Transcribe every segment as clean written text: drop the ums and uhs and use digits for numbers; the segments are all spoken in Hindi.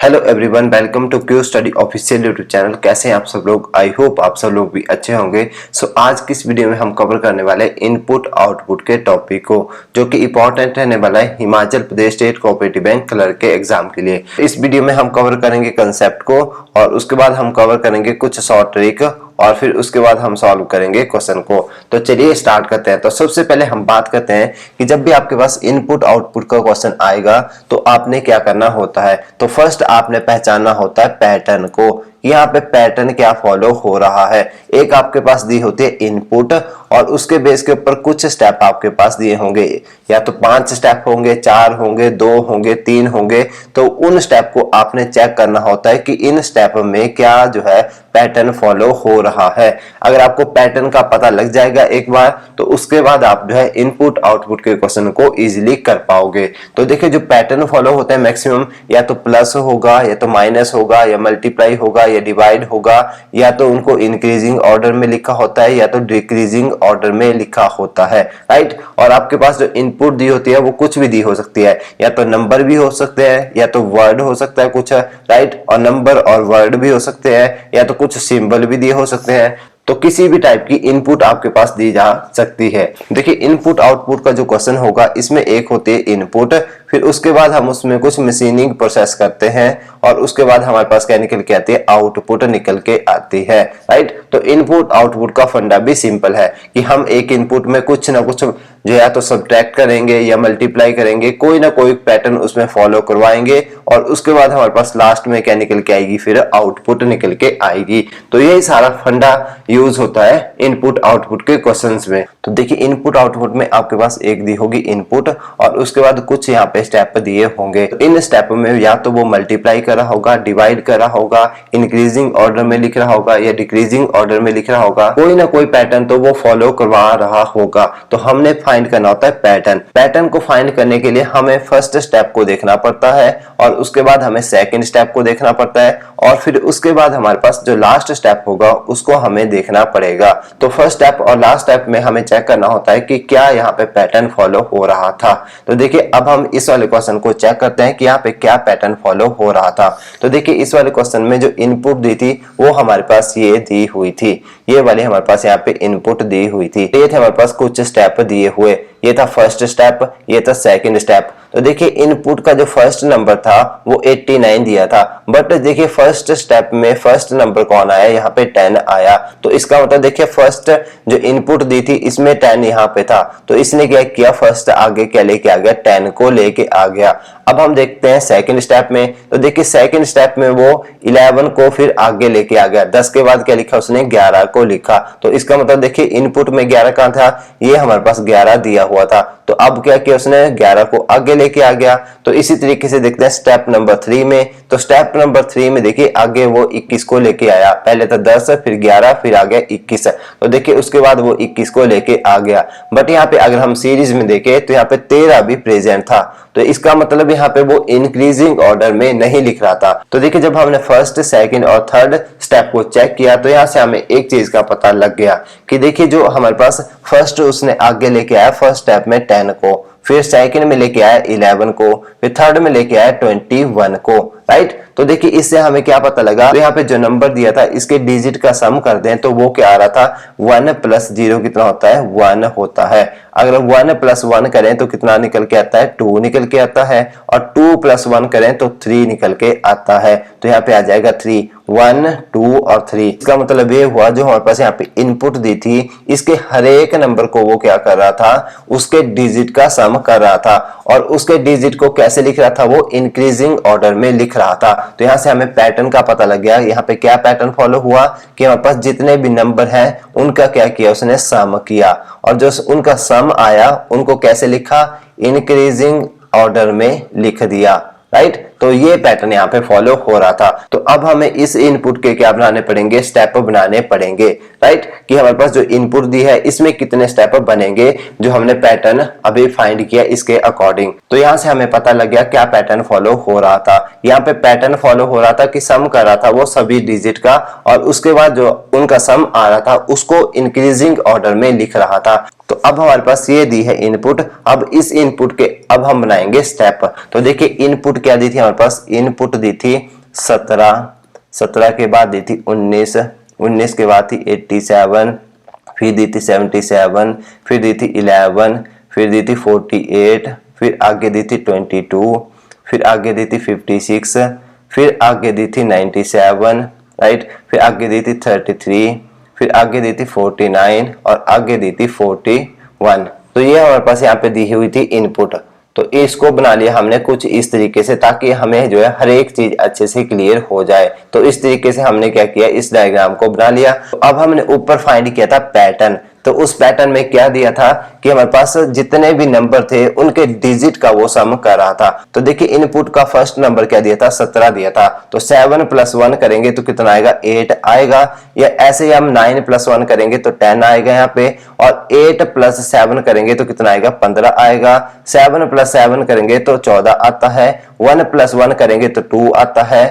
Hello everyone, welcome to Q study official YouTube channel. कैसे हैं आप सब लोग? आई होप आप सब लोग भी अच्छे होंगे। आज की इस वीडियो में हम कवर करने वाले हैं इनपुट आउटपुट के टॉपिक को, जो कि इंपॉर्टेंट रहने वाला है Himachal Pradesh state cooperative bank clerk के एग्जाम के लिए। इस वीडियो में हम कवर करेंगे कंसेप्ट को और उसके बाद हम कवर करेंगे कुछ शॉर्ट ट्रिक और फिर उसके बाद हम सॉल्व करेंगे क्वेश्चन को। तो चलिए स्टार्ट करते हैं। तो सबसे पहले हम बात करते हैं कि जब भी आपके पास इनपुट आउटपुट का क्वेश्चन आएगा तो आपने क्या करना होता है। तो फर्स्ट आपने पहचानना होता है पैटर्न को। यहाँ पे पैटर्न क्या फॉलो हो रहा है। एक आपके पास दी होती है इनपुट और उसके बेस के ऊपर कुछ स्टेप आपके पास दिए होंगे, या तो 5 स्टेप होंगे, 4 होंगे, 2 होंगे, 3 होंगे। तो उन स्टेप को आपने चेक करना होता है कि इन स्टेप में क्या जो है पैटर्न फॉलो हो रहा है। अगर आपको पैटर्न का पता लग जाएगा एक बार, तो उसके बाद आप जो है इनपुट आउटपुट के क्वेश्चन को इजीली कर पाओगे। तो देखिए, जो पैटर्न फॉलो होता है मैक्सिमम या तो प्लस होगा, या तो माइनस होगा, या मल्टीप्लाई होगा, या डिवाइड होगा, या तो उनको इंक्रीजिंग ऑर्डर में लिखा होता है या तो डिक्रीजिंग ऑर्डर में लिखा होता है, राइट। और आपके पास जो इनपुट दी होती है वो कुछ भी दी हो सकती है, या तो नंबर भी हो सकते हैं, या तो वर्ड हो सकता है कुछ, राइट। और नंबर और वर्ड भी हो सकते हैं, या तो कुछ सिंबल भी दिए हो सकते हैं। तो किसी भी टाइप की इनपुट आपके पास दी जा सकती है। देखिए, इनपुट आउटपुट का जो क्वेश्चन होगा इसमें एक होती है इनपुट, फिर उसके बाद हम उसमें कुछ मशीनिंग प्रोसेस करते हैं और उसके बाद हमारे पास क्या निकल के आती है, आउटपुट निकल के आती है, राइट। तो इनपुट आउटपुट का फंडा भी सिंपल है कि हम एक इनपुट में कुछ ना कुछ जो या तो सब्ट्रैक्ट करेंगे या मल्टीप्लाई करेंगे, कोई ना कोई पैटर्न उसमें फॉलो करवाएंगे और उसके बाद हमारे पास लास्ट में क्या निकल के आएगी, फिर आउटपुट निकल के आएगी। तो यही सारा फंडा यूज होता है इनपुट आउटपुट के क्वेश्चंस में। तो देखिए, इनपुट आउटपुट में आपके पास एक दी होगी इनपुट और उसके बाद कुछ यहाँ पे स्टेप दिए होंगे। तो इन स्टेप में या तो वो मल्टीप्लाई कर रहा होगा, डिवाइड कर रहा होगा, इंक्रीजिंग ऑर्डर में लिख रहा होगा या डिक्रीजिंग ऑर्डर में लिख रहा होगा, कोई ना कोई पैटर्न तो वो फॉलो करवा रहा होगा। तो हमने फाइंड करना होता है पैटर्न। पैटर्न को फाइंड करने के लिए हमें फर्स्ट स्टेप को देखना पड़ता है और उसके बाद हमें सेकंड स्टेप को देखना पड़ता है और फिर उसके बाद हमारे पास जो लास्ट स्टेप होगा उसको हमें देखना पड़ेगा। तो फर्स्ट स्टेप और लास्ट स्टेप में हमें चेक करना होता है कि क्या यहाँ पे पैटर्न फॉलो हो रहा था। तो देखिए, अब हम इस वाले क्वेश्चन को चेक करते हैं कि यहाँ पे क्या पैटर्न फॉलो हो रहा था। तो देखिए, इस वाले क्वेश्चन में जो इनपुट दी थी वो हमारे पास ये दी हुई थी, ये वाली हमारे पास यहाँ पे इनपुट दी हुई थी। ये थे हमारे पास कुछ स्टेप दिए हुए, ये था फर्स्ट स्टेप, ये था सेकंड स्टेप। तो देखिए, इनपुट का जो फर्स्ट नंबर था वो 89 दिया था, बट देखिए फर्स्ट स्टेप में फर्स्ट नंबर कौन आया, यहाँ पे 10 आया। तो इसका मतलब देखिए, फर्स्ट जो इनपुट दी थी इसमें 10 यहाँ पे था, तो इसने क्या किया, फर्स्ट आगे क्या लेके आ गया, 10 को लेके आ गया। अब हम देखते हैं सेकंड स्टेप में। तो देखिए, सेकंड स्टेप में वो 11 को फिर आगे लेके आ गया, 10 के बाद क्या लिखा उसने, 11 को लिखा। तो इसका मतलब देखिए, इनपुट में 11 कहाँ था, ये हमारे पास 11 दिया हुआ था। तो अब क्या किया उसने, 11 को आगे लेके आ गया। तो इसी तरीके से देखते हैं स्टेप नंबर 3 में। तो स्टेप नंबर 3 में देखिए, आगे वो 21 को लेके आया, पहले था 10, फिर 11, फिर आ गया 21। तो देखिए, उसके बाद वो 21 को लेके आ गया। बट यहाँ पे अगर हम सीरीज में देखें तो यहाँ पे 13 भी प्रेजेंट था। तो इसका मतलब यहाँ पे वो इंक्रीजिंग ऑर्डर में नहीं लिख रहा था। तो देखिए, जब हमने फर्स्ट, सेकंड और थर्ड स्टेप को चेक किया तो यहाँ से हमें एक चीज का पता लग गया कि देखिए, जो हमारे पास फर्स्ट उसने आगे लेके आया फर्स्ट स्टेप में 10 को, फिर सेकंड में लेके आया 11 को, फिर थर्ड में लेके आया 21 को, राइट। तो देखिए, इससे हमें क्या पता लगा, तो यहाँ पे जो नंबर दिया था इसके डिजिट का सम कर दें तो वो क्या आ रहा था, 1 + 0 कितना होता है, 1 होता है। अगर 1 + 1 करें तो कितना निकल के आता है, 2 निकल के आता है, और 2 + 1 करें तो 3 निकल के आता है। तो यहाँ पे आ जाएगा 3, 1, 2 और 3। इसका मतलब ये हुआ, जो हमारे पास यहाँ पे इनपुट दी थी इसके हर एक नंबर को वो क्या कर रहा था, उसके डिजिट का सम कर रहा था और उसके डिजिट को कैसे लिख रहा था, वो इंक्रीजिंग ऑर्डर में लिख रहा था। तो यहाँ से हमें पैटर्न का पता लग गया। यहाँ पे क्या पैटर्न फॉलो हुआ कि हमारे पास जितने भी नंबर हैं उनका क्या किया उसने, सम किया, और जो उनका सम आया उनको कैसे लिखा, इंक्रीजिंग ऑर्डर में लिख दिया, राइट। तो ये पैटर्न यहाँ पे फॉलो हो रहा था। तो अब हमें इस इनपुट के क्या बनाने पड़ेंगे, स्टेप बनाने पड़ेंगे, राइट। कि हमारे पास जो इनपुट दी है इसमें कितने स्टेप बनेंगे जो हमने पैटर्न अभी फाइंड किया इसके अकॉर्डिंग। तो यहाँ से हमें पता लग गया क्या पैटर्न फॉलो हो रहा था। यहाँ पे पैटर्न फॉलो हो रहा था कि सम कर रहा था वो सभी डिजिट का, और उसके बाद जो उनका सम आ रहा था उसको इंक्रीजिंग ऑर्डर में लिख रहा था। तो अब हमारे पास ये दी है इनपुट। अब इस इनपुट के अब हम बनाएंगे स्टेप। तो देखिए, इनपुट क्या दी थी हमारे पास, इनपुट दी थी 17, 17 के बाद दी थी 19, 19 के बाद थी 87, फिर दी थी 77, फिर दी थी 11, फिर दी थी 48, फिर आगे दी थी 22, फिर आगे दी थी 56, फिर आगे दी थी 97, राइट, फिर आगे दी थी 33, फिर आगे दी थी 49 और आगे दी थी 41। तो ये हमारे पास यहाँ पे दी हुई थी इनपुट। तो इसको बना लिया हमने कुछ इस तरीके से ताकि हमें जो है हर एक चीज अच्छे से क्लियर हो जाए। तो इस तरीके से हमने क्या किया, इस डायग्राम को बना लिया। तो अब हमने ऊपर फाइंड किया था पैटर्न। तो उस पैटर्न में क्या दिया था कि हमारे पास जितने भी नंबर थे उनके डिजिट का वो सम कर रहा था। तो देखिए इनपुट का फर्स्ट नंबर क्या दिया था, 17 दिया था। तो 7 + 1 करेंगे तो कितना आएगा, 8 आएगा। या ऐसे ही हम 9 + 1 करेंगे तो 10 आएगा यहाँ पे। और 8 + 7 करेंगे तो कितना आएगा, 15 आएगा। 7 + 7 करेंगे तो 14 आता है। 1 + 1 करेंगे तो 2 आता है।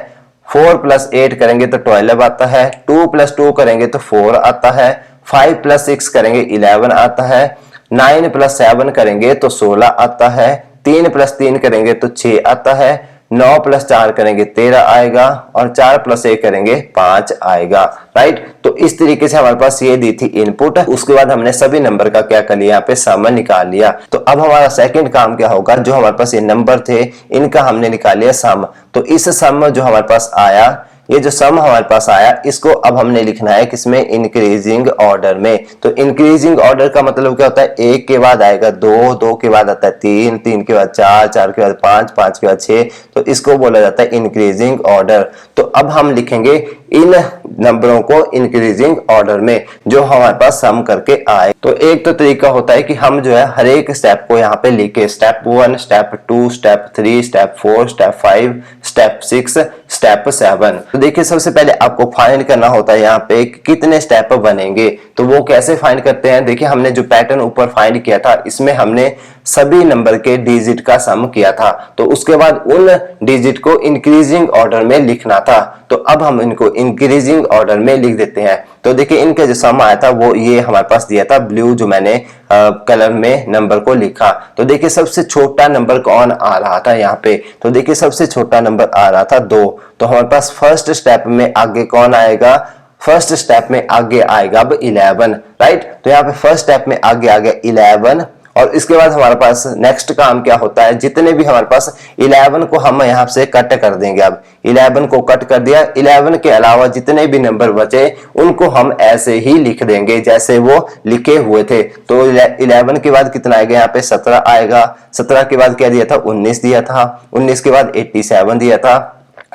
4 + 8 करेंगे तो 12 आता है। 2 + 2 करेंगे तो 4 आता है। 5 + 6 करेंगे 11 आता है। 9 + 7 करेंगे तो 16 आता है। 3 + 3 करेंगे तो 6 आता है। 9 + 4 करेंगे 13 आएगा। और 4 + 1 करेंगे 5 आएगा, राइट। तो इस तरीके से हमारे पास ये दी थी इनपुट। उसके बाद हमने सभी नंबर का क्या कर लिया, यहाँ पे सम निकाल लिया। तो अब हमारा सेकंड काम क्या होगा, जो हमारे पास ये नंबर थे इनका हमने निकाल लिया सम। तो इस सम जो हमारे पास आया, ये जो सम हमारे पास आया, इसको अब हमने लिखना है किसमें, इंक्रीजिंग ऑर्डर में। तो इंक्रीजिंग ऑर्डर का मतलब क्या होता है, 1 के बाद आएगा 2, 2 के बाद आता है 3, 3 के बाद 4, 4 के बाद 5, 5 के बाद 6। तो इसको बोला जाता है इंक्रीजिंग ऑर्डर। तो अब हम लिखेंगे इन नंबरों को इंक्रीजिंग ऑर्डर में जो हमारे पास सम करके आए। तो एक तो तरीका होता है कि हम जो है हर एक स्टेप को यहाँ पे लिखे, step 1, step 2, step 3, step 4, step 5, step 6, step 7। तो देखिए सबसे पहले आपको फाइंड करना होता है यहाँ पे कितने स्टेप बनेंगे। तो वो कैसे फाइंड करते हैं, देखिए हमने जो पैटर्न ऊपर फाइंड किया था इसमें हमने सभी नंबर के डिजिट का सम किया था। तो उसके बाद उन डिजिट को इंक्रीजिंग ऑर्डर में लिखना था। तो अब हम इनको इंक्रीजिंग ऑर्डर में लिख देते हैं। तो देखिए इनका जो सम आया था वो ये हमारे पास दिया था ब्लू, जो मैंने कलर में नंबर को लिखा। तो देखिए सबसे छोटा नंबर कौन आ रहा था यहाँ पे, तो देखिए सबसे छोटा नंबर आ रहा था 2। तो हमारे पास फर्स्ट स्टेप में आगे कौन आएगा, फर्स्ट स्टेप में आगे आएगा अब 11, राइट। तो यहाँ पे फर्स्ट स्टेप में आगे आ गया 11। और इसके बाद हमारे पास नेक्स्ट काम क्या होता है, जितने भी हमारे पास 11 को हम यहाँ से कट कर देंगे। अब 11 को कट कर दिया, 11 के अलावा जितने भी नंबर बचे उनको हम ऐसे ही लिख देंगे जैसे वो लिखे हुए थे। तो 11 के बाद कितना आएगा, यहाँ पे 17 आएगा। 17 के बाद क्या दिया था, 19 दिया था। 19 के बाद 87 दिया था,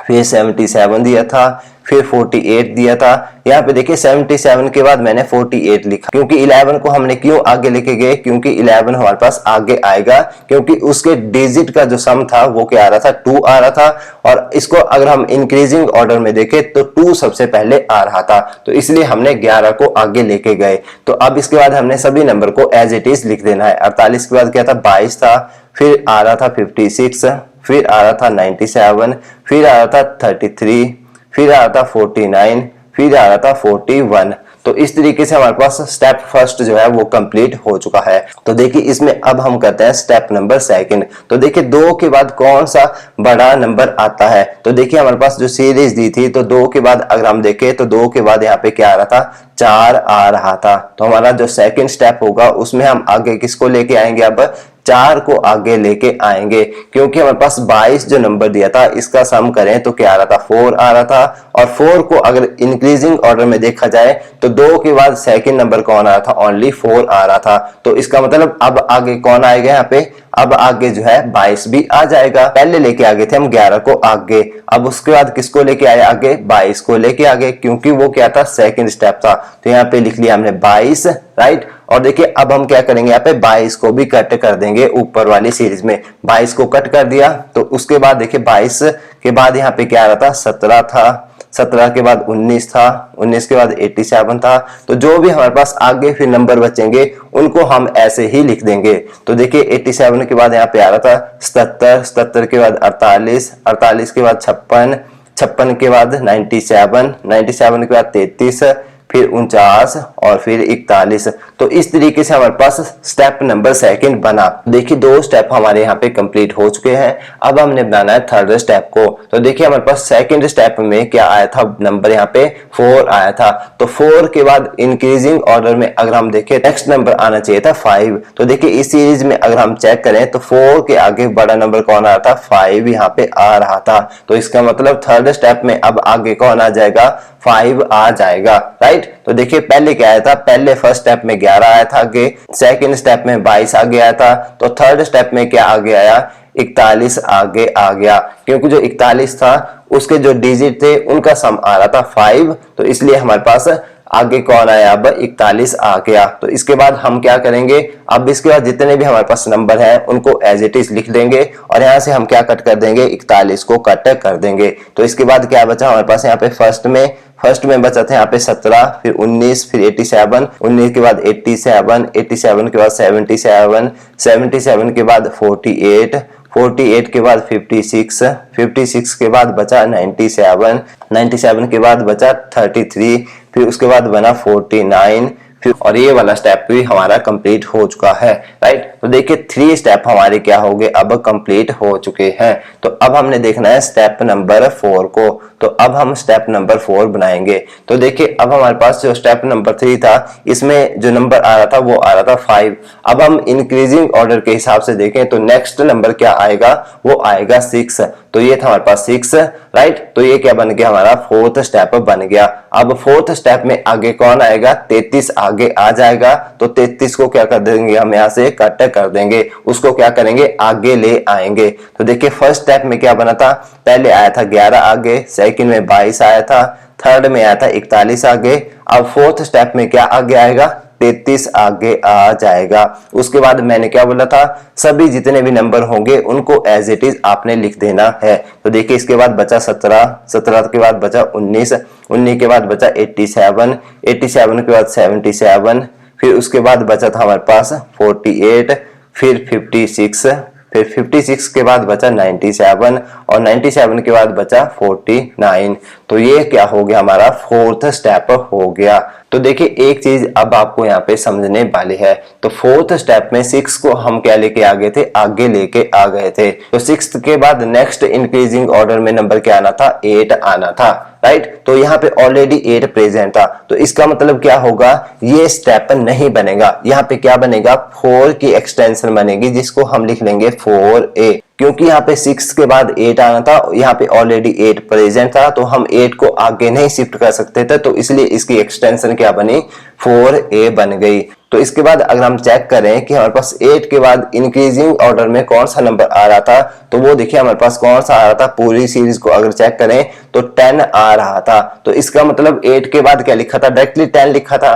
फिर 77 दिया था, फिर 48 दिया था। यहाँ पे देखिए 77 के बाद मैंने 48 लिखा, क्योंकि 11 को हमने क्यों आगे लेके गए, क्योंकि 11 हमारे पास आगे आएगा, क्योंकि उसके डिजिट का जो सम था वो क्या आ रहा था, 2 आ रहा था। और इसको अगर हम इंक्रीजिंग ऑर्डर में देखें तो 2 सबसे पहले आ रहा था, तो इसलिए हमने 11 को आगे लेके गए। तो अब इसके बाद हमने सभी नंबर को एज इट इज लिख देना है। 48 के बाद क्या था, 22 था, फिर आ रहा था 56, फिर आ रहा था 97, फिर आ रहा था 33, फिर आ रहा था 49, फिर आ रहा था 41। तो इस तरीके से हमारे पास स्टेप फर्स्ट जो है वो कंप्लीट हो चुका है। तो देखिए इसमें अब हम करते हैं स्टेप नंबर सेकंड। तो देखिए 2 के बाद कौन सा बड़ा नंबर आता है, तो देखिए हमारे पास जो सीरीज दी थी, तो 2 के बाद अगर हम देखें तो 2 के बाद यहाँ पे क्या आ रहा था, 4 आ रहा था। तो हमारा जो सेकंड स्टेप होगा उसमें हम आगे किसको लेके आएंगे, अब 4 को आगे लेके आएंगे, क्योंकि हमारे पास 22 जो नंबर दिया था इसका सम करें तो क्या आ रहा था, 4 आ रहा था। और 4 को अगर इंक्रीजिंग ऑर्डर में देखा जाए तो 2 के बाद सेकंड नंबर कौन आ रहा था, ओनली 4 आ रहा था। तो इसका मतलब अब आगे कौन आएगा, यहाँ पे अब आगे जो है 22 भी आ जाएगा। पहले लेके आगे थे हम 11 को आगे, अब उसके बाद किसको लेके आए आगे, 22 को लेके आगे, क्योंकि वो क्या था, सेकंड स्टेप था। तो यहाँ पे लिख लिया हमने 22, राइट। और देखिए अब हम क्या करेंगे, यहाँ पे 22 को भी कट कर देंगे ऊपर वाली सीरीज में। 22 को कट कर दिया तो उसके बाद देखिए 22 के बाद यहाँ पे क्या आ रहा था, 17 था। 17 के बाद 19 था। 19 के बाद 87 था। तो जो भी हमारे पास आगे फिर नंबर बचेंगे उनको हम ऐसे ही लिख देंगे। तो देखिए 87 के बाद यहाँ पे आ रहा था 77, 77 के बाद 48, 48 के बाद 56, 56 के बाद 97, 97 के बाद 33, फिर 49 और फिर 41। तो इस तरीके से हमारे पास स्टेप नंबर सेकंड बना। देखिए 2 स्टेप हमारे यहाँ पे कंप्लीट हो चुके हैं। अब हमने बनाना है थर्ड स्टेप को। तो देखिए हमारे पास सेकंड स्टेप में क्या आया था, नंबर यहाँ पे 4 आया था। तो 4 के बाद इंक्रीजिंग ऑर्डर में अगर हम देखें नेक्स्ट नंबर आना चाहिए था 5। तो देखिए इस सीरीज में अगर हम चेक करें तो 4 के आगे बड़ा नंबर कौन आ रहा था, 5 यहाँ पे आ रहा था। तो इसका मतलब थर्ड स्टेप में अब आगे कौन आ जाएगा, 5 आ जाएगा, राइट। तो देखिए पहले क्या आया था, पहले फर्स्ट स्टेप में 11 आया था आगे, सेकंड स्टेप में 22 आगे आया था। तो थर्ड स्टेप में क्या आगे आया, 41 आगे आ गया, क्योंकि जो 41 था उसके जो डिजिट थे उनका सम आ रहा था 5। तो इसलिए हमारे पास आगे कौन आया, अब 41 आ गया। तो इसके बाद हम क्या करेंगे, अब इसके बाद जितने भी हमारे पास नंबर हैं उनको एज इट इज लिख देंगे और यहाँ से हम क्या कट कर देंगे, 41 को कट कर देंगे। तो इसके बाद क्या बचा हमारे पास यहाँ पे फर्स्ट में बचा था यहाँ पे 17, फिर 19, फिर 87, 19 के बाद 87, 87 के बाद 77, 77 के बाद 48, 48 के बाद 56, 56 के बाद बचा 97, 97 के बाद बचा 33, फिर उसके बाद बना 49, फिर और ये वाला स्टेप भी हमारा कंप्लीट हो चुका है, राइट। तो देखिए 3 स्टेप हमारे क्या हो गए, अब कंप्लीट हो चुके हैं। तो अब हमने देखना है स्टेप नंबर 4 को। तो अब हम स्टेप नंबर 4 बनाएंगे। तो देखिए अब हमारे पास जो स्टेप नंबर 3 था इसमें जो नंबर आ रहा था वो आ रहा था 5। अब हम इंक्रीजिंग ऑर्डर के हिसाब से देखें तो नेक्स्ट नंबर क्या आएगा, वो आएगा 6। तो ये था हमारे पास 6, राइट। तो ये क्या बन गया, हमारा फोर्थ स्टेप बन गया। अब फोर्थ स्टेप में आगे कौन आएगा, 33 आगे आ जाएगा। तो 33 को क्या कर देंगे, हम यहाँ से कट कर देंगे, उसको क्या करेंगे, आगे ले आएंगे। तो देखिए फर्स्ट स्टेप में क्या बना था, पहले आया था 11 आगे, सेकंड में 22 आया था, थर्ड में आया था 41 आगे। अब फोर्थ स्टेप में क्या आगे आएगा, 33 आगे आ जाएगा। उसके बाद मैंने क्या बोला था, सभी जितने भी नंबर होंगे उनको एज इट इज आपने लिख देना है। तो देखिए इसके बाद बचा 17, 17 के बाद बचा 19, 19 के बाद बचा 87, 87 के बाद 77, फिर उसके बाद बचा था हमारे पास 48, फिर 56, फिर 56 के बाद बचा 97 और 97 के बाद बचा 49। तो ये क्या हो गया, हमारा फोर्थ स्टेप हो गया। तो देखिए एक चीज अब आपको यहाँ पे समझने वाली है। तो फोर्थ स्टेप में 6 को हम क्या लेके आ गए थे, आगे लेके आ गए थे। तो 6 के बाद नेक्स्ट इंक्रीजिंग ऑर्डर में नंबर क्या आना था, 8 आना था, राइट। तो यहाँ पे ऑलरेडी 8 प्रेजेंट था। तो इसका मतलब क्या होगा, ये स्टेप नहीं बनेगा। यहाँ पे क्या बनेगा, 4 की एक्सटेंशन बनेगी जिसको हम लिख लेंगे 4a, क्योंकि यहाँ पे 6 के बाद 8 आना था, यहाँ पे ऑलरेडी 8 प्रेजेंट था। तो हम 8 को आगे नहीं शिफ्ट कर सकते थे, तो इसलिए इसकी एक्सटेंशन क्या बनी, 4a बन गई। तो इसके बाद अगर हम चेक करें कि हमारे पास 8 के बाद इंक्रीजिंग ऑर्डर में कौन सा नंबर आ रहा था, तो वो देखिए हमारे पास कौन सा आ रहा था, पूरी सीरीज को अगर चेक करें तो 10 आ रहा था। तो इसका मतलब 8 के बाद क्या लिखा था, डायरेक्टली 10 लिखा था।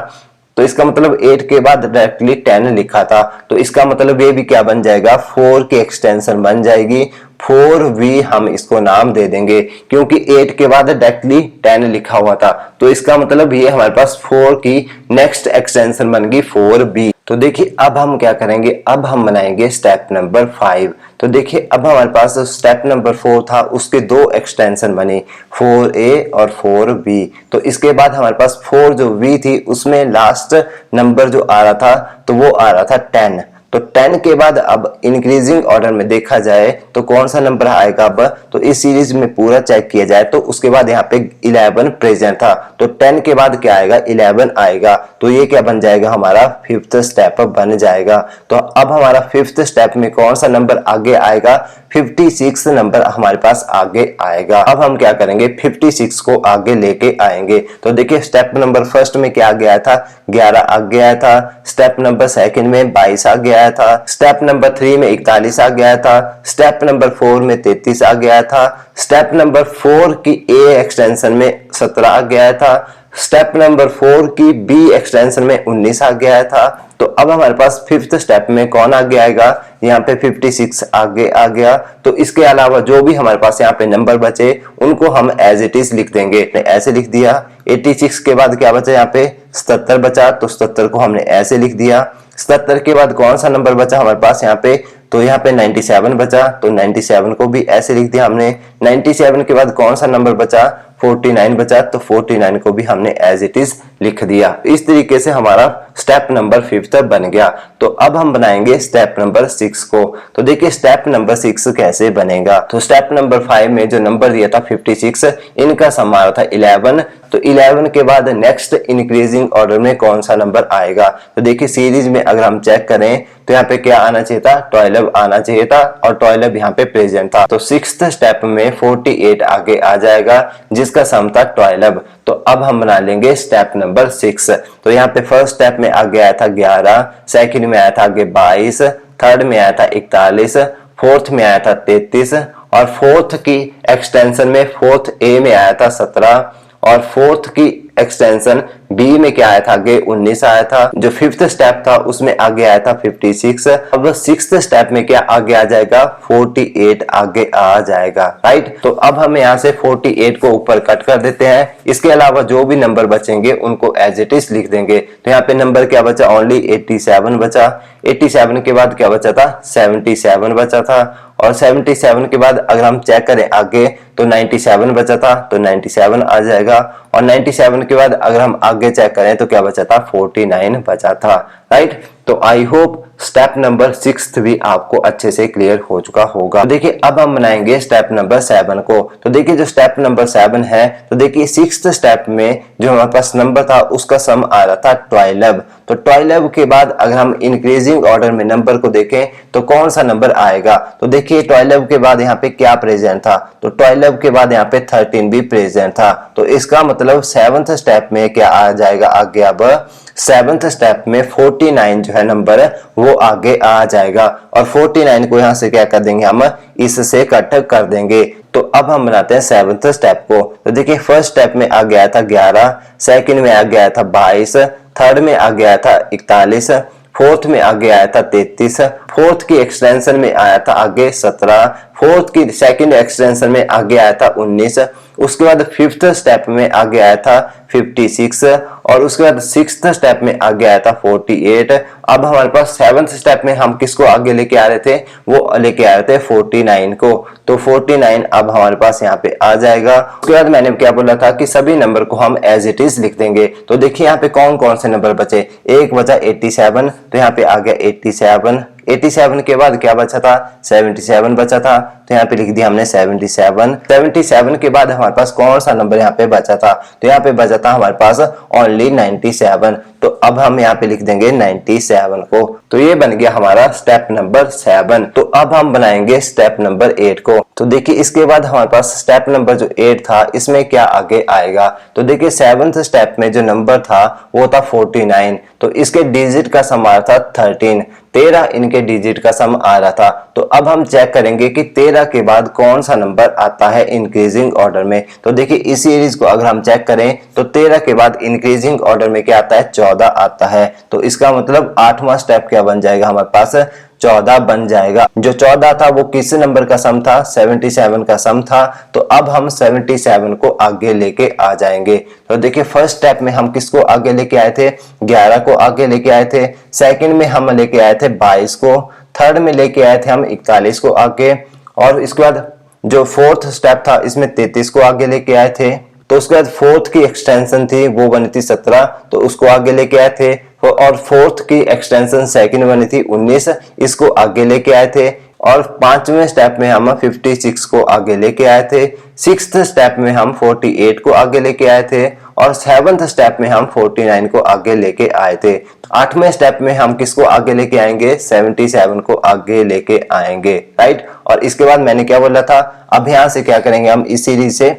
तो इसका मतलब 8 के बाद डायरेक्टली 10 लिखा था। तो इसका मतलब ये भी क्या बन जाएगा, 4 की एक्सटेंशन बन जाएगी, 4v हम इसको नाम दे देंगे, क्योंकि 8 के बाद डायरेक्टली 10 लिखा हुआ था। तो इसका मतलब ये हमारे पास 4 की नेक्स्ट एक्सटेंशन बन गई 4b। तो देखिए अब हम क्या करेंगे, अब हम बनाएंगे स्टेप नंबर 5। तो देखिए अब हमारे पास स्टेप नंबर 4 था, उसके 2 एक्सटेंशन बनी, 4a और 4b। तो इसके बाद हमारे पास 4 जो v थी उसमें लास्ट नंबर जो आ रहा था तो वो आ रहा था 10। तो 10 के बाद अब इंक्रीजिंग ऑर्डर में देखा जाए तो कौन सा नंबर आएगा अब, तो इस सीरीज में पूरा चेक किया जाए तो उसके बाद यहाँ पे 11 प्रेजेंट था। तो 10 के बाद क्या आएगा, 11 आएगा। तो ये क्या बन जाएगा, हमारा फिफ्थ स्टेप बन जाएगा। तो अब हमारा फिफ्थ स्टेप में कौन सा नंबर आगे आएगा, 56 नंबर हमारे पास आगे आएगा। अब हम क्या करेंगे, 56 को आगे लेके आएंगे। तो देखिए स्टेप नंबर फर्स्ट में क्या आगे आया था, 11 आगे आया था। स्टेप नंबर सेकंड में 22 आगे आया था। स्टेप नंबर 3 में 41 आ गया था। स्टेप नंबर 4 में 33 आ गया था। स्टेप नंबर 4 की ए एक्सटेंशन में 17 आ गया था। स्टेप नंबर 4 की बी एक्सटेंशन में 19 आ गया था। तो अब हमारे पास फिफ्थ स्टेप में कौन आगे आएगा, यहाँ पे 56 आगे आ गया। तो इसके अलावा जो भी हमारे पास यहाँ पे नंबर बचे उनको हम एज इट इज लिख देंगे। ऐसे लिख दिया। 86 के बाद क्या बचा, यहाँ पे 77 बचा, तो 77 को हमने ऐसे लिख दिया। 77 के बाद कौन सा नंबर बचा हमारे पास यहाँ पे, तो यहाँ पे 97 बचा, तो 97 को भी ऐसे लिख दिया हमने। 97 के बाद कौन सा नंबर बचा, 49 बचा, तो 49 को भी हमने एज इट इज लिख दिया। इस तरीके से हमारा स्टेप नंबर 5 बन गया। तो अब हम बनाएंगे स्टेप नंबर 6 को। तो देखिए स्टेप नंबर 6 कैसे बनेगा। तो स्टेप नंबर 5 में जो नंबर दिया था 56, इनका सम आ रहा था 11। तो 11 के बाद नेक्स्ट इंक्रीजिंग ऑर्डर में कौन सा नंबर आएगा। तो देखिए सीरीज में अगर हम चेक करें तो यहाँ पे क्या आना चाहिए था, 12 आना चाहिए था, और 12 यहाँ पे प्रेजेंट था। तो 6th स्टेप में 48 आगे आ जाएगा जिसका सम था 12। तो अब हम बना लेंगे स्टेप नंबर 6। तो यहाँ पे फर्स्ट स्टेप में आगे आया था 11, सेकंड में आया था आगे 22, थर्ड में आया था 41, फोर्थ में आया था 33, और फोर्थ की एक्सटेंशन में फोर्थ ए में आया था 17, और फोर्थ की एक्सटेंशन बी में क्या आया था, आगे 19 आया था। जो 5th स्टेप था उसमें आगे आया था 56। अब 6th स्टेप में क्या आगे आ जाएगा, 48 आगे आ जाएगा, राइट। तो अब हम यहाँ से 48 को ऊपर कट कर देते हैं। इसके अलावा जो भी नंबर बचेंगे उनको एज इट इज लिख देंगे। तो यहाँ पे नंबर क्या बचा, ओनली 87 बचा। 87 के बाद क्या बचा था, 77 बचा था, और 77 के बाद अगर हम चेक करें आगे तो 97 बचा था, तो 97 आ जाएगा। और 97 के बाद अगर हम आगे चेक करें तो क्या बचा था, 49 बचा था, राइट। तो आई होप स्टेप नंबर 6 भी आपको अच्छे से क्लियर हो चुका होगा। तो देखिए अब हम बनाएंगे स्टेप नंबर 7 को। तो देखिए जो स्टेप नंबर 7 है, तो देखिए 6th स्टेप में जो हमारे पास नंबर था उसका सम आ रहा था 12। तो 12 के बाद अगर हम इंक्रीजिंग ऑर्डर में नंबर को देखें तो कौन सा नंबर आएगा। तो देखिए 12 के बाद यहाँ पे क्या प्रेजेंट था, तो 12 के बाद यहाँ पे 13 भी प्रेजेंट था। तो इसका मतलब 7th स्टेप में क्या आ जाएगा आगे, अब 7th स्टेप में 49 जो है नंबर वो आगे आ जाएगा, और 49 को यहाँ से क्या कर देंगे, हम इससे कट कर देंगे। तो अब हम बनाते हैं 7th स्टेप को। तो देखिए फर्स्ट स्टेप में आ गया था 11, सेकंड में आ गया था 22, थर्ड में आ गया था 41, फोर्थ में आगे आया था 33, फोर्थ की एक्सटेंशन में आया था आगे 17, फोर्थ की सेकंड एक्सटेंशन में आगे आया था 19, उसके बाद 5th स्टेप में आगे आया था 56, और उसके बाद 6th स्टेप में आगे आया था 48। अब हमारे पास 7th स्टेप में हम किसको आगे लेके आ रहे थे, वो लेके आ रहे थे 49 को। तो 49 अब हमारे पास यहाँ पे आ जाएगा। उसके बाद मैंने क्या बोला था कि सभी नंबर को हम एज इट इज लिख देंगे। तो देखिए यहाँ पे कौन कौन से नंबर बचे, एक बचा 87, तो यहाँ पे आ गया 87। 87 के बाद क्या बचा था, 77 बचा था, तो यहाँ पे लिख दिया हमने 77। 77 के बाद हमारे पास कौन सा नंबर यहाँ पे बचा था, तो यहाँ पे बचा था हमारे पास ओनली 97। तो अब हम यहाँ पे लिख देंगे 97 को। तो ये बन गया हमारा स्टेप नंबर 7। तो अब हम बनाएंगे स्टेप नंबर 8 को। तो देखिए इसके बाद हमारे पास स्टेप नंबर जो 8 था इसमें क्या आगे आएगा। तो देखिए 7th स्टेप में जो नंबर था वो था 49, तो इसके डिजिट का सम आ रहा था 13 इनके डिजिट का सम आ रहा था। तो अब हम चेक करेंगे कि 13 के बाद कौन सा नंबर आता है इंक्रीजिंग ऑर्डर में। तो देखिए इस सीरीज को अगर हम चेक करें तो 13 के बाद इंक्रीजिंग ऑर्डर में क्या आता है, 14 आता है। तो इसका मतलब 8वां स्टेप क्या बन जाएगा, हमारे पास 14 बन जाएगा। जो 14 था वो किस नंबर का सम था, 77 का सम था। तो अब हम 77 को आगे लेके आ जाएंगे। तो देखिए फर्स्ट स्टेप में हम किसको आगे लेके आए थे, 11 को आगे लेके आए थे। सेकंड में हम लेके आए थे 22 को, थर्ड में लेके आए थे हम 41 को आगे, और इसके बाद जो फोर्थ स्टेप था इसमें 33 को आगे लेके आए थे। तो उसके बाद फोर्थ की एक्सटेंशन थी वो बनी थी 17, तो उसको आगे लेके आए थे। और फोर्थ की एक्सटेंशन सेकंड बनी थी 19, इसको आगे लेके आए थे। और 5वें स्टेप में हम 56 को आगे लेके आए थे। 6th स्टेप में हम 48 को आगे लेके आए थे, और 7th स्टेप में हम 49 को आगे लेके आए थे। 8वें स्टेप में हम किसको आगे लेके आएंगे, 77 को आगे लेके आएंगे, राइट। और इसके बाद मैंने क्या बोला था, अब यहाँ से क्या करेंगे, हम इस सीरीज से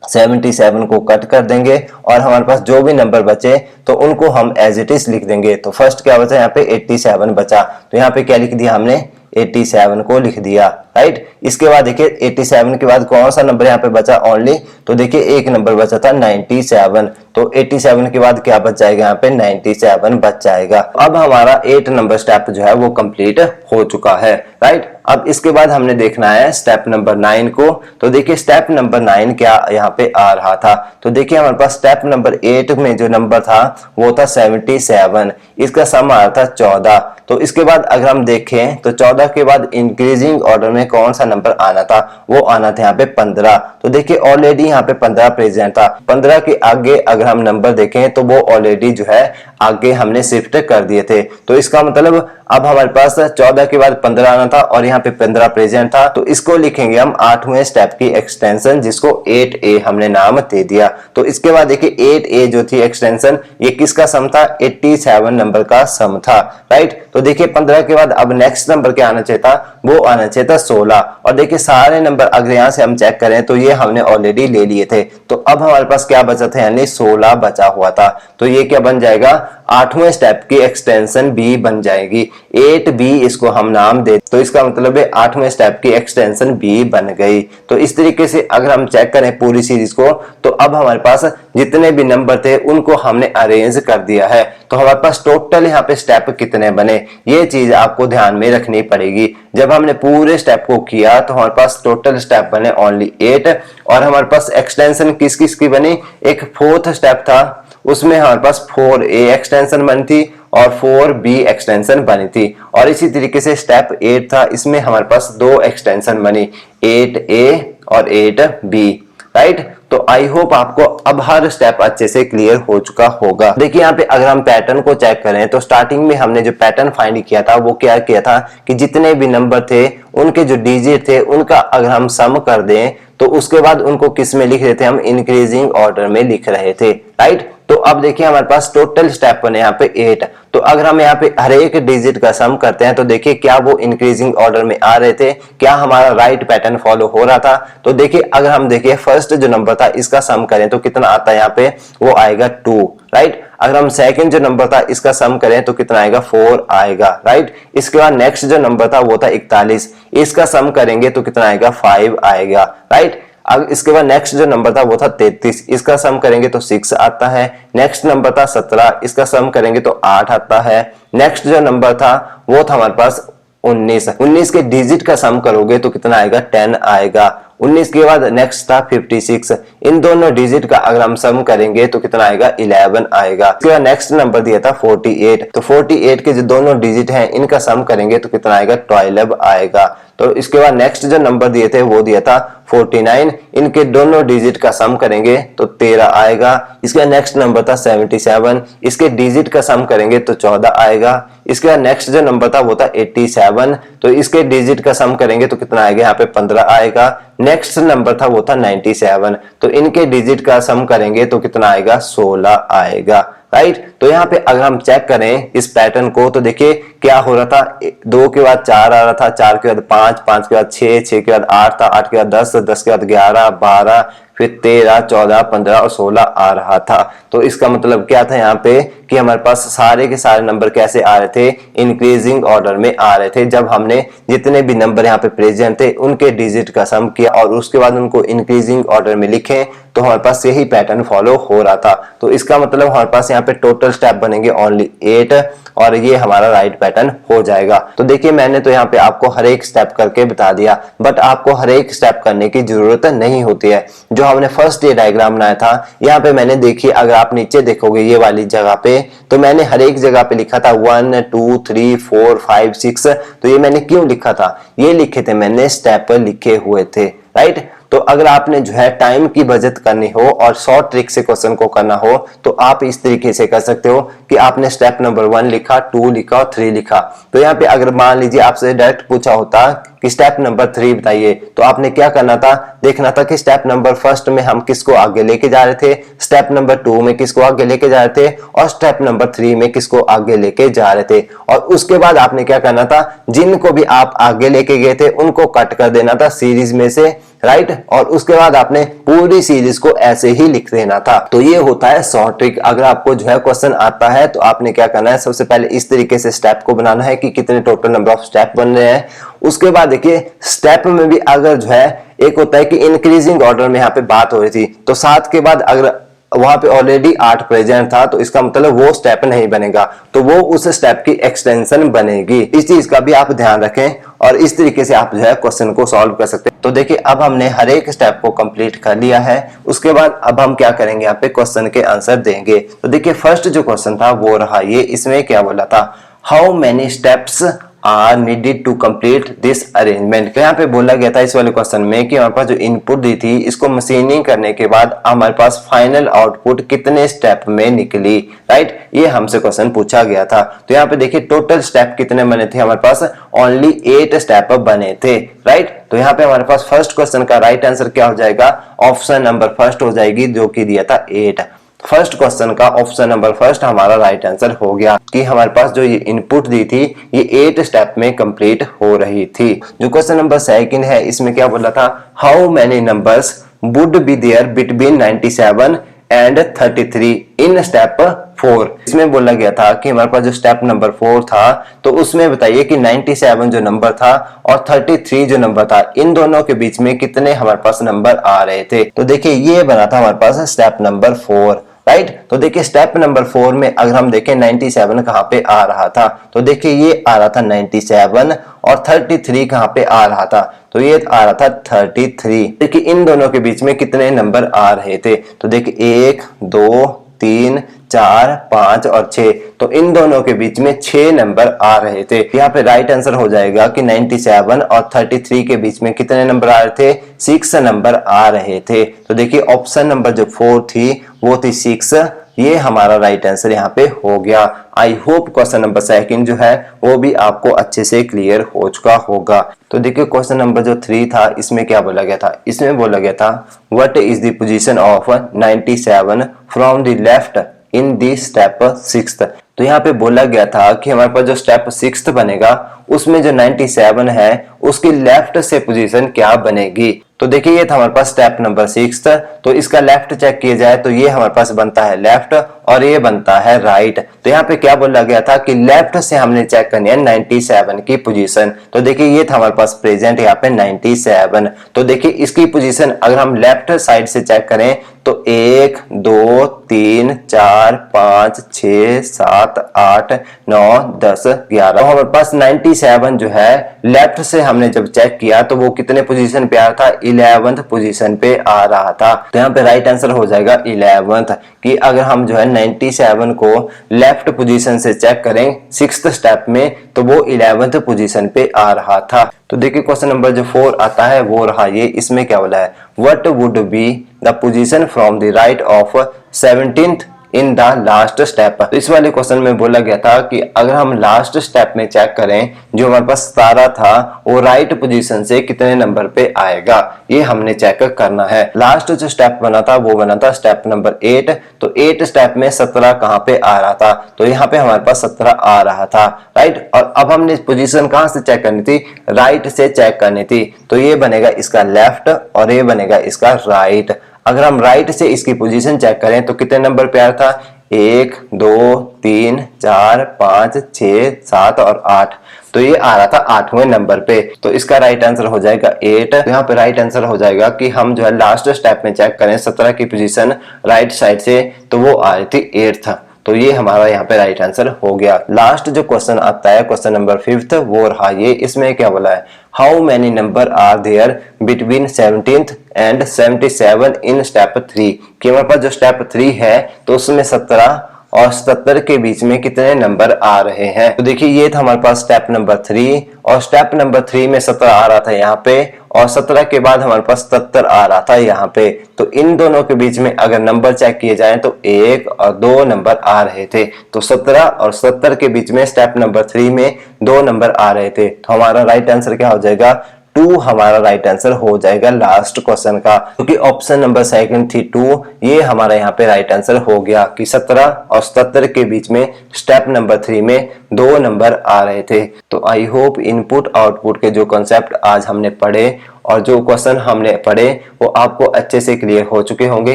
77 को कट कर देंगे, और हमारे पास जो भी नंबर बचे तो उनको हम एज इट इज लिख देंगे। तो फर्स्ट क्या बचा, यहाँ पे 87 बचा, तो यहाँ पे क्या लिख दिया हमने, 87 को लिख दिया, राइट। इसके बाद देखिए 87 के बाद कौन सा नंबर यहाँ पे बचा ओनली, तो देखिए एक नंबर बचा था 97, तो 87 के बाद क्या बच जाएगा यहाँ पे 97 बच जाएगा। अब हमारा 8 नंबर स्टेप जो है वो कंप्लीट हो चुका है, राइट। अब इसके बाद हमने देखना है स्टेप नंबर 9 को। तो देखिए स्टेप नंबर 9 क्या यहाँ पे आ रहा था, तो देखिए हमारे पास स्टेप नंबर 8 में जो नंबर था वो था 77, इसका सम आ रहा था 14। तो इसके बाद अगर हम देखें तो 14 के बाद इंक्रीजिंग ऑर्डर में कौन सा नंबर आना था, वो आना था यहाँ पे 15। तो देखिए ऑलरेडी यहाँ पे 15 प्रेजेंट था, 15 के आगे अगर हम नंबर देखें तो वो ऑलरेडी जो है आगे हमने शिफ्ट कर दिए थे। तो इसका मतलब अब हमारे पास 14 के बाद 15 आना था और यहाँ पे 15 प्रेजेंट था, तो इसको लिखेंगे हम 8वें स्टेप की एक्सटेंशन, जिसको 8A हमने नाम दे दिया। तो इसके बाद देखिए 8A जो थी एक्सटेंशन, ये किसका सम था, 87 नंबर का सम था, राइट। तो देखिए 15 के बाद अब नेक्स्ट नंबर क्या आना चाहिए था, वो आना चाहिए था 16। और देखिए सारे नंबर अगर यहाँ से हम चेक करें तो ये हमने ऑलरेडी ले लिए थे, तो अब हमारे पास क्या बचा था, यानी 16 बचा हुआ था। तो ये क्या बन जाएगा, 8वें स्टेप की एक्सटेंशन B बन जाएगी, 8B इसको हम नाम दे, तो इसका मतलब है 8वें स्टेप की एक्सटेंशन B बन गई। तो इस तरीके से अगर हम चेक करें पूरी सीरीज को, तो अब हमारे पास जितने भी नंबर थे उनको हमने अरेंज कर दिया है। तो हमारे पास टोटल यहाँ पे स्टेप कितने बने, ये चीज आपको ध्यान में रखनी पड़ेगी। जब हमने पूरे स्टेप को किया तो हमारे पास टोटल स्टेप बने ओनली 8, और हमारे पास एक्सटेंशन किस किस की बनी, एक 4th स्टेप था उसमें हमारे पास 4A एक्सटेंशन बनी थी और 4B एक्सटेंशन बनी थी, और इसी तरीके से स्टेप 8 था, इसमें हमारे पास 2 एक्सटेंशन बनी, 8A और 8B, राइट। तो आई होप आपको अब हर स्टेप अच्छे से क्लियर हो चुका होगा। देखिए यहाँ पे अगर हम पैटर्न को चेक करें तो स्टार्टिंग में हमने जो पैटर्न फाइंड किया था वो क्या किया था कि जितने भी नंबर थे उनके जो डिजिट थे उनका अगर हम सम कर दें तो उसके बाद उनको किस में लिख रहे थे, हम इंक्रीजिंग ऑर्डर में लिख रहे थे, राइट। तो अब देखिए हमारे पास टोटल स्टेप बने यहाँ पे 8। तो अगर हम यहाँ पे हर एक डिजिट का सम करते हैं तो देखिए क्या वो इंक्रीजिंग ऑर्डर में आ रहे थे, क्या हमारा राइट पैटर्न फॉलो हो रहा था। तो देखिए अगर हम देखिए फर्स्ट जो नंबर था इसका सम करें तो कितना आता है, यहाँ पे वो आएगा 2, राइट। अगर हम सेकंड जो नंबर था इसका सम करें तो कितना आएगा, 4 आएगा, राइट। इसके बाद नेक्स्ट जो नंबर था वो था 41, इसका सम करेंगे तो कितना आएगा, 5 आएगा, राइट। अब इसके बाद नेक्स्ट जो नंबर था वो था 33, इसका सम करेंगे तो 6 आता है। नेक्स्ट नंबर था 17, इसका सम करेंगे तो 8 आता है। नेक्स्ट जो नंबर था वो था हमारे पास 19 के डिजिट का सम करोगे तो कितना आएगा, 10 आएगा। 19 के बाद नेक्स्ट था 56, इन दोनों डिजिट का अगर हम सम करेंगे तो कितना आएगा, 11 आएगा। इसके बाद नेक्स्ट नंबर दिया था 48, तो 48 के जो दोनों डिजिट हैं इनका सम करेंगे तो कितना आएगा, 12 आएगा। तो इसके बाद नेक्स्ट जो नंबर दिए थे वो दिया था 49, इनके दोनों डिजिट का सम करेंगे तो 13 आएगा। इसके नेक्स्ट नंबर था 77, इसके डिजिट का सम करेंगे तो 14 आएगा। इसके बाद नेक्स्ट जो नंबर था वो था 87, तो इसके डिजिट का सम करेंगे तो कितना आएगा, यहाँ पे 15 आएगा। नेक्स्ट नंबर था वो था 97, तो इनके डिजिट का सम करेंगे तो कितना आएगा, 16 आएगा, राइट। तो यहाँ पे अगर हम चेक करें इस पैटर्न को तो देखिए क्या हो रहा था, 2 के बाद 4 आ रहा था, 4 के बाद 5, 5 के बाद 6, 6 के बाद 8 था, 8 के बाद 10, 10 के बाद 11, 12, फिर 13, 14, 15 और 16 आ रहा था। तो इसका मतलब क्या था यहाँ पे कि हमारे पास सारे के सारे नंबर कैसे आ रहे थे, इंक्रीजिंग ऑर्डर में आ रहे थे। जब हमने जितने भी नंबर यहाँ पे प्रेजेंट थे उनके डिजिट का सम किया और उसके बाद उनको इंक्रीजिंग ऑर्डर में लिखे तो हमारे पास यही पैटर्न फॉलो हो रहा था। तो इसका मतलब हमारे पास यहाँ पे टोटल स्टेप बनेंगे ओनली 8 और ये हमारा राइट पैटर्न हो जाएगा। तो देखिए मैंने तो यहाँ पे आपको हर एक स्टेप करके बता दिया, बट आपको हर एक स्टेप करने की जरूरत नहीं होती है। जो हमने फर्स्ट ये डायग्राम बनाया था यहाँ पे मैंने देखिए, अगर आप नीचे देखोगे ये वाली जगह पे तो मैंने हर एक जगह पे लिखा था 1 2 3 4 5 6। तो ये मैंने क्यों लिखा था, ये लिखे थे मैंने स्टेप लिखे हुए थे, राइट। तो अगर आपने जो है टाइम की बचत करनी हो और शॉर्ट ट्रिक से क्वेश्चन को करना हो तो आप इस तरीके से कर सकते हो कि आपने स्टेप नंबर 1 लिखा, 2 लिखा और 3 लिखा। तो यहाँ पे अगर मान लीजिए आपसे डायरेक्ट पूछा होता कि स्टेप नंबर 3 बताइए, तो आपने क्या करना था, देखना था कि स्टेप नंबर फर्स्ट में हम किसको आगे लेके जा रहे थे, स्टेप नंबर 2 में किसको आगे लेके जा रहे थे और स्टेप नंबर 3 में किसको आगे लेके जा रहे थे। और उसके बाद आपने क्या करना था, जिनको भी आप आगे लेके गए थे उनको कट कर देना था सीरीज में से, राइट। और उसके बाद आपने पूरी सीरीज को ऐसे ही लिख देना था। तो ये होता है शॉर्ट ट्रिक। अगर आपको जो है क्वेश्चन आता है तो आपने क्या करना है, सबसे पहले इस तरीके से स्टेप को बनाना है कि कितने टोटल नंबर ऑफ स्टेप बन रहे हैं। उसके बाद देखिए स्टेप में भी अगर जो है एक होता है कि इंक्रीजिंग ऑर्डर में यहाँ पे बात हो रही थी, तो 7 के बाद अगर वहां पे ऑलरेडी 8 प्रेजेंट था तो इसका मतलब वो स्टेप नहीं बनेगा, तो वो उस स्टेप की एक्सटेंशन बनेगी। इस चीज का भी आप ध्यान रखें और इस तरीके से आप जो है क्वेश्चन को सॉल्व कर सकते हैं। तो देखिए अब हमने हर एक स्टेप को कंप्लीट कर लिया है। उसके बाद अब हम क्या करेंगे, यहाँ पे क्वेश्चन के आंसर देंगे। तो देखिए फर्स्ट जो क्वेश्चन था वो रहा ये, इसमें क्या बोला था, how many steps are needed to complete this arrangement. तो यहाँ पे बोला गया था इस वाले क्वेश्चन में कि हमारे पास जो इनपुट दी थी इसको मशीनिंग करने के बाद हमारे पास फाइनल आउटपुट कितने स्टेप में निकली, राइट, ये हमसे क्वेश्चन पूछा गया था। तो यहाँ पे देखिए टोटल स्टेप कितने बने थे, हमारे पास ओनली 8 स्टेप बने थे, राइट। तो यहाँ पे हमारे पास फर्स्ट क्वेश्चन का राइट आंसर क्या हो जाएगा, ऑप्शन नंबर फर्स्ट हो जाएगी, जो कि दिया था 8। फर्स्ट क्वेश्चन का ऑप्शन नंबर फर्स्ट हमारा राइट आंसर हो गया कि हमारे पास जो ये इनपुट दी थी ये 8 स्टेप में कंप्लीट हो रही थी। जो क्वेश्चन नंबर सेकंड है इसमें क्या बोला था, how many numbers would be there between 97 and 33 in step 4। इसमें बोला गया था कि हमारे पास जो स्टेप नंबर 4 था तो उसमें बताइए कि 97 जो नंबर था और 33 जो नंबर था, इन दोनों के बीच में कितने हमारे पास नंबर आ रहे थे। तो देखिए ये बना था हमारे पास स्टेप नंबर 4, राइट। तो देखिए स्टेप नंबर 4 में अगर हम देखें 97 कहां पे आ रहा था, तो देखिए ये आ रहा था 97 और 33 कहां पे आ रहा था, तो ये आ रहा था 33। देखिए इन दोनों के बीच में कितने नंबर आ रहे थे, तो देखिए 1 2 3 4 5 और 6, तो इन दोनों के बीच में 6 नंबर आ रहे थे। यहाँ पे राइट आंसर हो जाएगा कि 97 और 33 के बीच में कितने नंबर आ रहे थे, 6 नंबर आ रहे थे। तो देखिए ऑप्शन नंबर जो 4 थी वो थी 6, ये हमारा राइट आंसर यहाँ पे हो गया। I hope question number second जो है वो भी आपको अच्छे से क्लियर हो चुका होगा। तो देखिए क्वेश्चन नंबर जो 3 था इसमें क्या बोला गया था, इसमें बोला गया था what is the position of 97 from the left in the step 6। तो यहाँ पे बोला गया था कि हमारे पास जो स्टेप 6 बनेगा उसमें जो 97 है उसकी लेफ्ट से पोजीशन क्या बनेगी। तो देखिए ये था हमारे पास स्टेप नंबर 6, तो इसका लेफ्ट चेक किया जाए तो ये हमारे पास बनता है लेफ्ट और ये बनता है राइट। तो यहाँ पे क्या बोला गया था कि लेफ्ट से हमने चेक करनी है 97 की पोजीशन। तो देखिए ये था हमारे पास प्रेजेंट यहाँ पे 97। तो देखिए इसकी पोजीशन अगर हम लेफ्ट साइड से चेक करें तो 1 2 3 4 5 6 7 8 9 10 11। तो हमारे पास 97 जो है लेफ्ट से हमने जब चेक किया तो वो कितने पोजीशन पे आ रहा था, 11th पोजीशन पे आ रहा था। तो यहाँ पे राइट आंसर हो जाएगा 11th, कि अगर हम जो है 97 को लेफ्ट पोजीशन से चेक करें 6th स्टेप में तो वो 11th पोजीशन पे आ रहा था। तो देखिए क्वेश्चन नंबर जो 4 आता है वो रहा ये, इसमें क्या बोला है, what would be the position from the right of 17th in the last step. तो इस वाले क्वेश्चन में बोला गया था कि अगर हम लास्ट स्टेप में चेक करें जो हमारे पास 17 था वो राइट पोजीशन से कितने नंबर पे आएगा, ये हमने चेक करना है। लास्ट जो स्टेप बना था वो बना था स्टेप नंबर 8। तो 8 स्टेप में 17 कहां पे आ रहा था, तो यहाँ पे हमारे पास 17 आ रहा था, राइट। और अब हमने पोजीशन कहां से चेक करनी थी, राइट से चेक करनी थी। तो ये बनेगा इसका लेफ्ट और ये बनेगा इसका राइट। अगर हम राइट से इसकी पोजीशन चेक करें तो कितने नंबर पे आया था, 1 2 3 4 5 6 7 और 8। तो ये आ रहा था 8वें नंबर पे। तो इसका राइट आंसर हो जाएगा 8। तो यहाँ पे राइट आंसर हो जाएगा कि हम जो है लास्ट स्टेप में चेक करें 17 की पोजीशन राइट साइड से तो वो आ रही थी 8th। तो ये हमारा यहाँ पे राइट आंसर हो गया। लास्ट जो क्वेश्चन आता है क्वेश्चन नंबर 5th वो रहा ये, इसमें क्या बोला है, how many number are there between 17th and 77 in step 3। कि हमारे पास जो स्टेप 3 है तो उसमें 17 और 77 के बीच में कितने नंबर आ रहे हैं। तो देखिए ये था हमारे पास स्टेप नंबर 3 और स्टेप नंबर 3 में 17 आ रहा था यहाँ पे और 17 के बाद हमारे पास 77 आ रहा था यहाँ पे। तो इन दोनों के बीच में अगर नंबर चेक किए जाए तो 1 और 2 नंबर आ रहे थे। तो 17 और 70 के बीच में स्टेप नंबर 3 में 2 नंबर आ रहे थे। तो हमारा राइट आंसर क्या हो जाएगा, 2 हमारा राइट आंसर हो जाएगा लास्ट क्वेश्चन का, क्योंकि ऑप्शन नंबर सेकंड थी 2, ये हमारा यहाँ पे राइट आंसर हो गया कि 17 और 77 के बीच में स्टेप नंबर 3 में 2 नंबर आ रहे थे। तो आई होप इनपुट आउटपुट के जो कॉन्सेप्ट आज हमने पढ़े और जो क्वेश्चन हमने पढ़े वो आपको अच्छे से क्लियर हो चुके होंगे।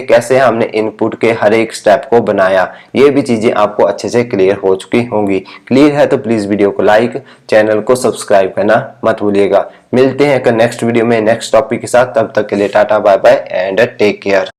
कैसे हमने इनपुट के हर एक स्टेप को बनाया, ये भी चीजें आपको अच्छे से क्लियर हो चुकी होंगी। क्लियर है तो प्लीज वीडियो को लाइक, चैनल को सब्सक्राइब करना मत भूलिएगा। मिलते हैं नेक्स्ट वीडियो में नेक्स्ट टॉपिक के साथ। तब तक के लिए tata bye bye and take care.